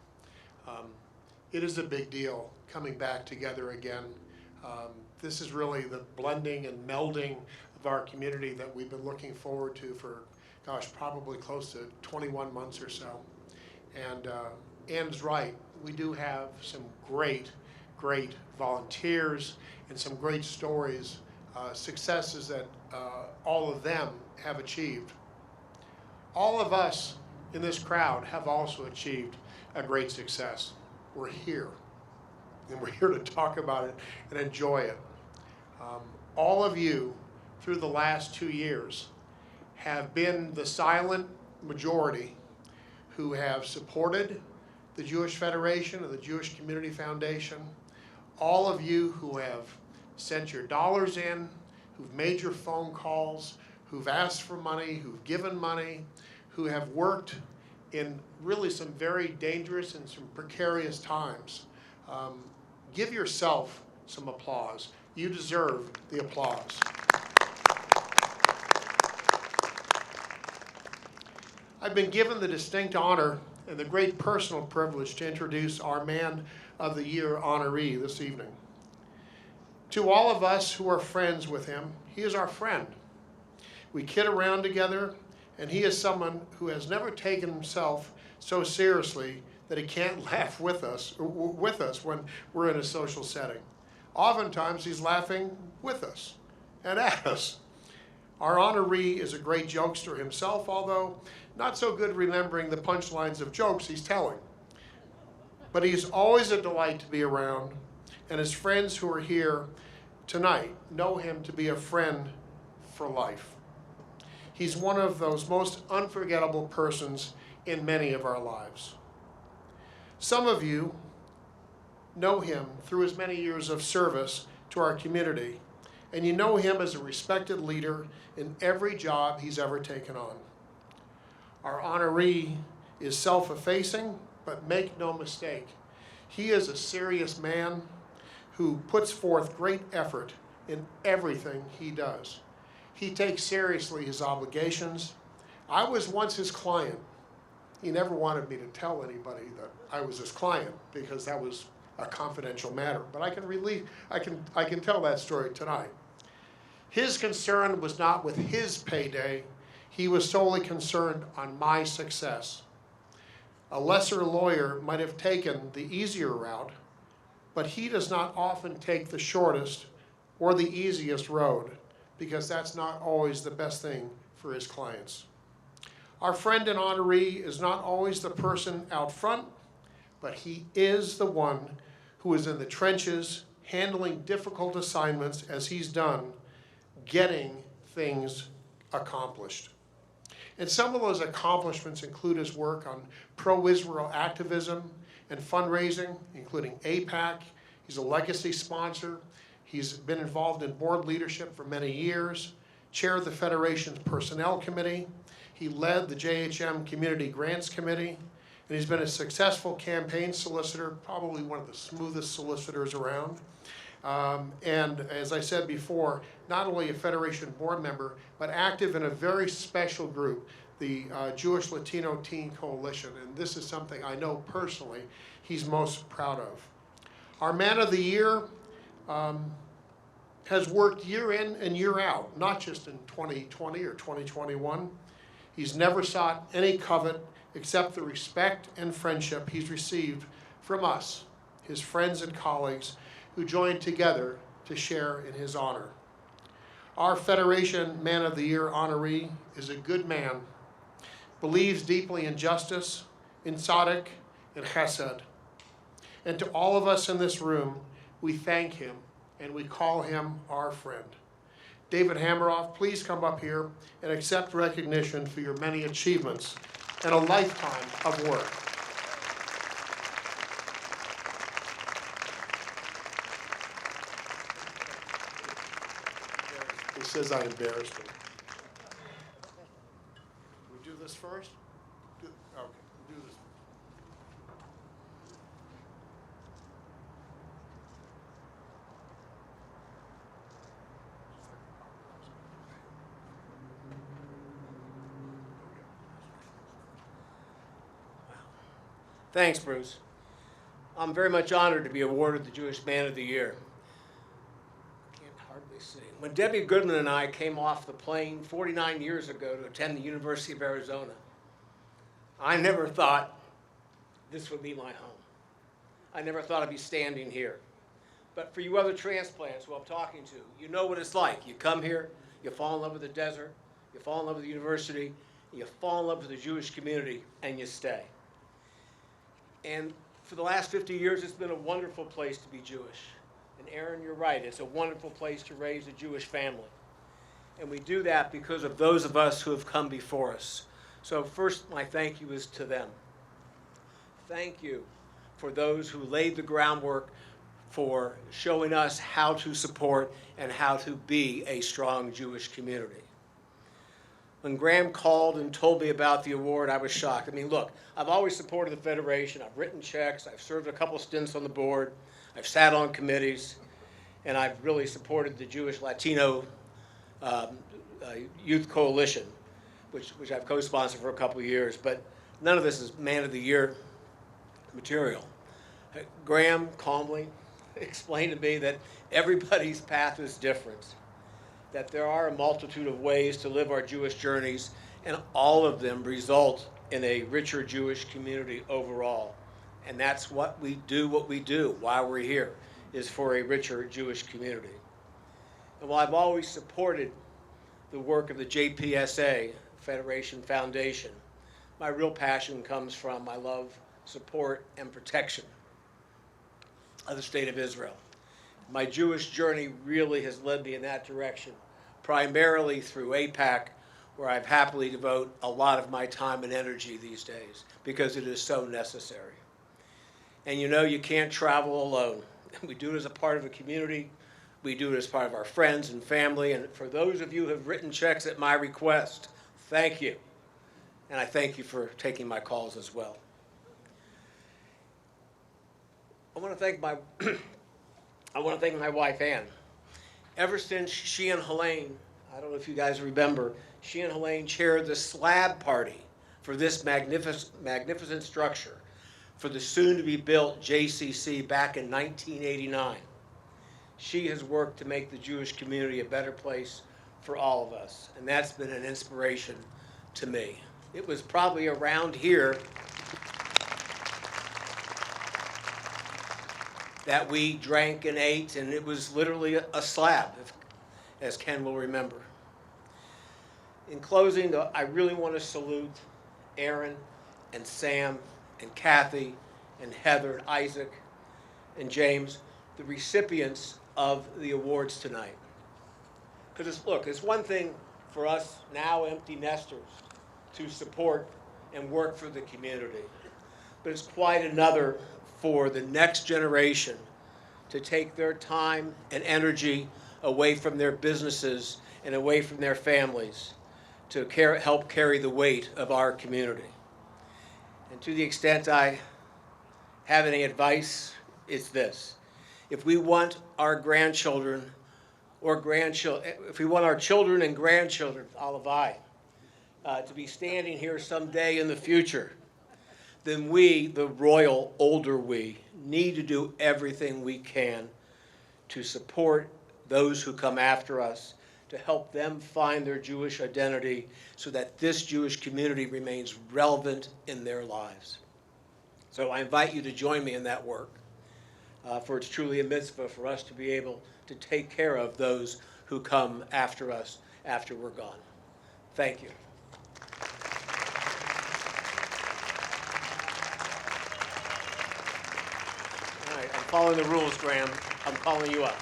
It is a big deal coming back together again. this is really the blending and melding of our community that we've been looking forward to for, gosh, probably close to 21 months or so. And Ann's right, we do have some great volunteers and some great stories, successes that all of them have achieved. All of us in this crowd have also achieved a great success. We're here, and we're here to talk about it and enjoy it. All of you, through the last 2 years, have been the silent majority who have supported the Jewish Federation and the Jewish Community Foundation. All of you who have sent your dollars in, who've made your phone calls, who've asked for money, who've given money, who have worked in really some very dangerous and some precarious times. Give yourself some applause. You deserve the applause. I've been given the distinct honor and the great personal privilege to introduce our Man of the Year honoree this evening. To all of us who are friends with him, he is our friend. We kid around together, and he is someone who has never taken himself so seriously that he can't laugh with us when we're in a social setting. Oftentimes, he's laughing with us and at us. Our honoree is a great jokester himself, although not so good remembering the punchlines of jokes he's telling. But he's always a delight to be around, and his friends who are here tonight know him to be a friend for life. He's one of those most unforgettable persons in many of our lives. Some of you know him through his many years of service to our community, and you know him as a respected leader in every job he's ever taken on. Our honoree is self-effacing, but make no mistake, he is a serious man who puts forth great effort in everything he does. He takes seriously his obligations. I was once his client. He never wanted me to tell anybody that I was his client because that was a confidential matter. But I can tell that story tonight. His concern was not with his payday. He was solely concerned on my success. A lesser lawyer might have taken the easier route, but he does not often take the shortest or the easiest road, because that's not always the best thing for his clients. Our friend and honoree is not always the person out front, but he is the one who is in the trenches, handling difficult assignments as he's done, getting things accomplished. And some of those accomplishments include his work on pro-Israel activism and fundraising, including AIPAC. He's a legacy sponsor. He's been involved in board leadership for many years, chair of the Federation's Personnel Committee. He led the JHM Community Grants Committee, and he's been a successful campaign solicitor, probably one of the smoothest solicitors around. And as I said before, not only a Federation board member, but active in a very special group, the Jewish Latino Teen Coalition. And this is something I know personally he's most proud of. Our Man of the Year has worked year in and year out, not just in 2020 or 2021. He's never sought any covet except the respect and friendship he's received from us, his friends and colleagues, who joined together to share in his honor. Our Federation Man of the Year honoree is a good man, believes deeply in justice, in tzaddik, and chesed. And to all of us in this room, we thank him and we call him our friend. David Hameroff, please come up here and accept recognition for your many achievements and a lifetime of work. He says I embarrassed him. We do this first? Okay, we'll do this. Thanks, Bruce. I'm very much honored to be awarded the Jewish Man of the Year. see. When Debbie Goodman and I came off the plane 49 years ago to attend the University of Arizona, I never thought this would be my home. I never thought I'd be standing here. But for you other transplants who I'm talking to, you know what it's like. You come here, you fall in love with the desert, you fall in love with the university, you fall in love with the Jewish community, and you stay. And for the last 50 years, it's been a wonderful place to be Jewish. And Aaron, you're right, it's a wonderful place to raise a Jewish family. And we do that because of those of us who have come before us. So first, my thank you is to them. Thank you for those who laid the groundwork for showing us how to support and how to be a strong Jewish community. When Graham called and told me about the award, I was shocked. I mean, look, I've always supported the Federation. I've written checks. I've served a couple stints on the board. I've sat on committees. And I've really supported the Jewish Latino Youth Coalition, which I've co-sponsored for a couple of years. But none of this is Man of the Year material. Graham calmly explained to me that everybody's path is different, that there are a multitude of ways to live our Jewish journeys, and all of them result in a richer Jewish community overall. And that's what we do, why we're here, is for a richer Jewish community. And while I've always supported the work of the JPSA, Federation Foundation, my real passion comes from my love, support, and protection of the State of Israel. My Jewish journey really has led me in that direction, primarily through AIPAC, where I've happily devote a lot of my time and energy these days, because it is so necessary. And you know, you can't travel alone. We do it as a part of a community. We do it as part of our friends and family. And for those of you who have written checks at my request, thank you. And I thank you for taking my calls as well. I want to thank my wife, Ann. Ever since she and Helene, I don't know if you guys remember, she and Helene chaired the slab party for this magnificent structure for the soon-to-be-built JCC back in 1989. She has worked to make the Jewish community a better place for all of us, and that's been an inspiration to me. It was probably around here that we drank and ate, and it was literally a slab, as Ken will remember. In closing, I really want to salute Aaron and Sam and Kathy and Heather and Isaac and James, the recipients of the awards tonight. Because it's one thing for us now empty nesters to support and work for the community, but it's quite another for the next generation to take their time and energy away from their businesses and away from their families to help carry the weight of our community. And to the extent I have any advice, it's this. If we want our grandchildren if we want our children and grandchildren, Alavai, to be standing here someday in the future, then we, the royal older we, need to do everything we can to support those who come after us, to help them find their Jewish identity so that this Jewish community remains relevant in their lives. So I invite you to join me in that work, for it's truly a mitzvah for us to be able to take care of those who come after us after we're gone. Thank you. All right, I'm following the rules, Graham. I'm calling you up.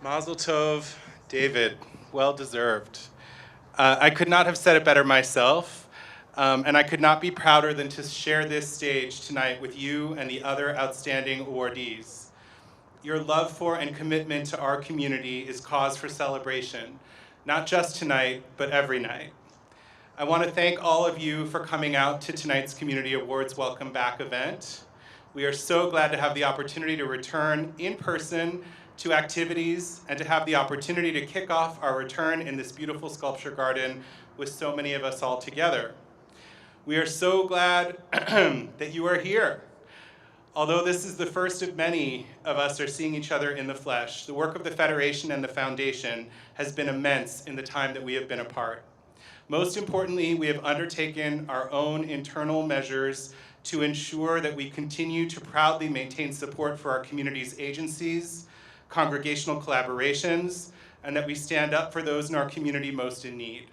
Mazel tov, David, well deserved. I could not have said it better myself, and I could not be prouder than to share this stage tonight with you and the other outstanding awardees. Your love for and commitment to our community is cause for celebration, not just tonight, but every night. I want to thank all of you for coming out to tonight's Community Awards Welcome Back event. We are so glad to have the opportunity to return in person to activities and to have the opportunity to kick off our return in this beautiful sculpture garden with so many of us all together. We are so glad that you are here. Although this is the first of many of us are seeing each other in the flesh, the work of the Federation and the Foundation has been immense in the time that we have been apart. Most importantly, we have undertaken our own internal measures to ensure that we continue to proudly maintain support for our community's agencies, congregational collaborations, and that we stand up for those in our community most in need.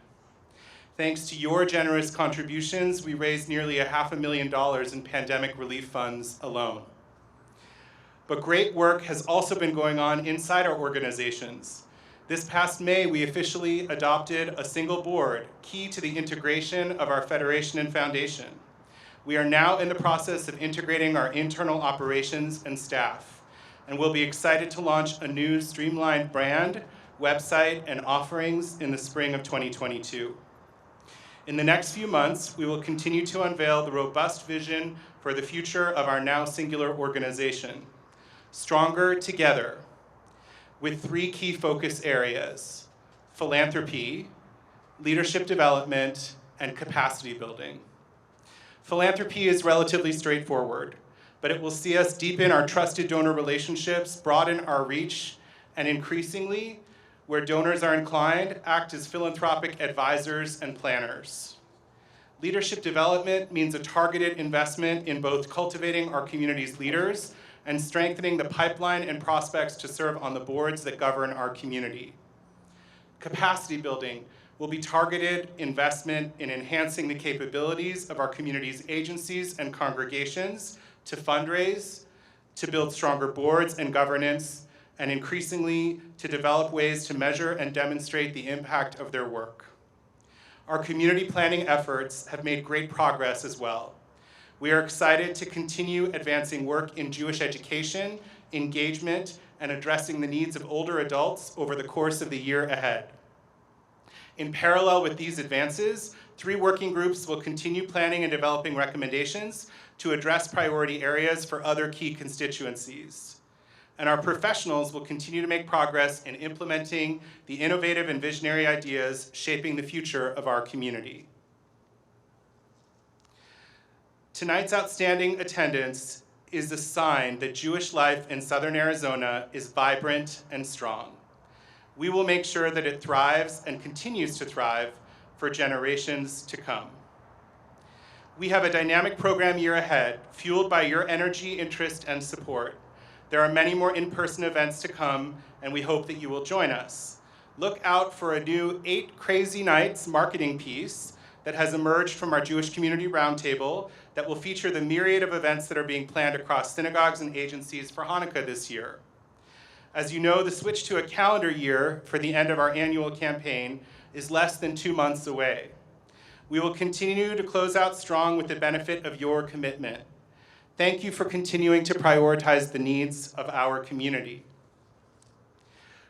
Thanks to your generous contributions, we raised nearly $500,000 in pandemic relief funds alone. But great work has also been going on inside our organizations. This past May, we officially adopted a single board, key to the integration of our Federation and Foundation. We are now in the process of integrating our internal operations and staff, and we'll be excited to launch a new streamlined brand, website, and offerings in the spring of 2022. In the next few months, we will continue to unveil the robust vision for the future of our now singular organization, Stronger Together, with 3 key focus areas: philanthropy, leadership development, and capacity building. Philanthropy is relatively straightforward, but it will see us deepen our trusted donor relationships, broaden our reach, and increasingly, where donors are inclined, act as philanthropic advisors and planners. Leadership development means a targeted investment in both cultivating our community's leaders and strengthening the pipeline and prospects to serve on the boards that govern our community. Capacity building will be targeted investment in enhancing the capabilities of our community's agencies and congregations to fundraise, to build stronger boards and governance, and increasingly to develop ways to measure and demonstrate the impact of their work. Our community planning efforts have made great progress as well. We are excited to continue advancing work in Jewish education, engagement, and addressing the needs of older adults over the course of the year ahead. In parallel with these advances, 3 working groups will continue planning and developing recommendations to address priority areas for other key constituencies. And our professionals will continue to make progress in implementing the innovative and visionary ideas shaping the future of our community. Tonight's outstanding attendance is a sign that Jewish life in Southern Arizona is vibrant and strong. We will make sure that it thrives and continues to thrive for generations to come. We have a dynamic program year ahead, fueled by your energy, interest, and support. There are many more in-person events to come, and we hope that you will join us. Look out for a new 8 Crazy Nights marketing piece that has emerged from our Jewish Community Roundtable that will feature the myriad of events that are being planned across synagogues and agencies for Hanukkah this year. As you know, the switch to a calendar year for the end of our annual campaign is less than 2 months away. We will continue to close out strong with the benefit of your commitment. Thank you for continuing to prioritize the needs of our community.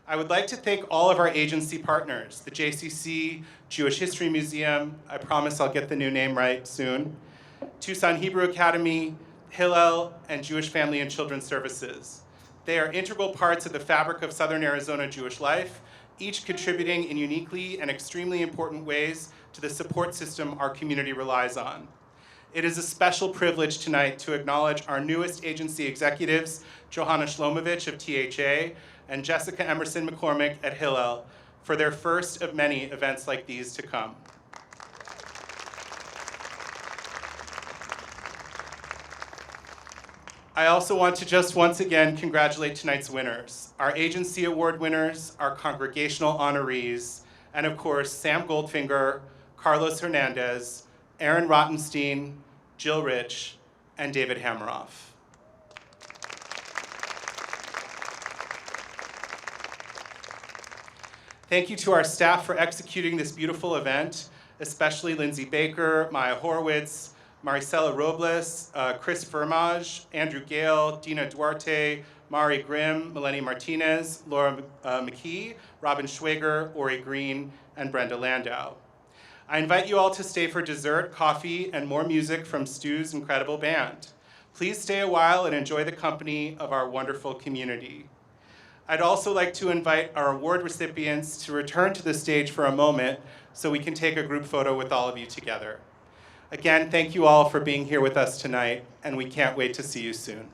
I would like to thank all of our agency partners, the JCC, Jewish History Museum, I promise I'll get the new name right soon, Tucson Hebrew Academy, Hillel, and Jewish Family and Children's Services. They are integral parts of the fabric of Southern Arizona Jewish life, each contributing in uniquely and extremely important ways to the support system our community relies on. It is a special privilege tonight to acknowledge our newest agency executives, Johanna Shlomovich of THA and Jessica Emerson McCormick at Hillel, for their first of many events like these to come. I also want to just once again congratulate tonight's winners, our agency award winners, our congregational honorees, and of course, Sam Goldfinger, Carlos Hernandez, Aaron Rottenstein, Jill Rich, and David Hammeroff. Thank you to our staff for executing this beautiful event, especially Lindsay Baker, Maya Horowitz, Maricela Robles, Chris Vermage, Andrew Gale, Dina Duarte, Mari Grimm, Melanie Martinez, Laura McKee, Robin Schwager, Ori Green, and Brenda Landau. I invite you all to stay for dessert, coffee, and more music from Stu's incredible band. Please stay a while and enjoy the company of our wonderful community. I'd also like to invite our award recipients to return to the stage for a moment so we can take a group photo with all of you together. Again, thank you all for being here with us tonight, and we can't wait to see you soon.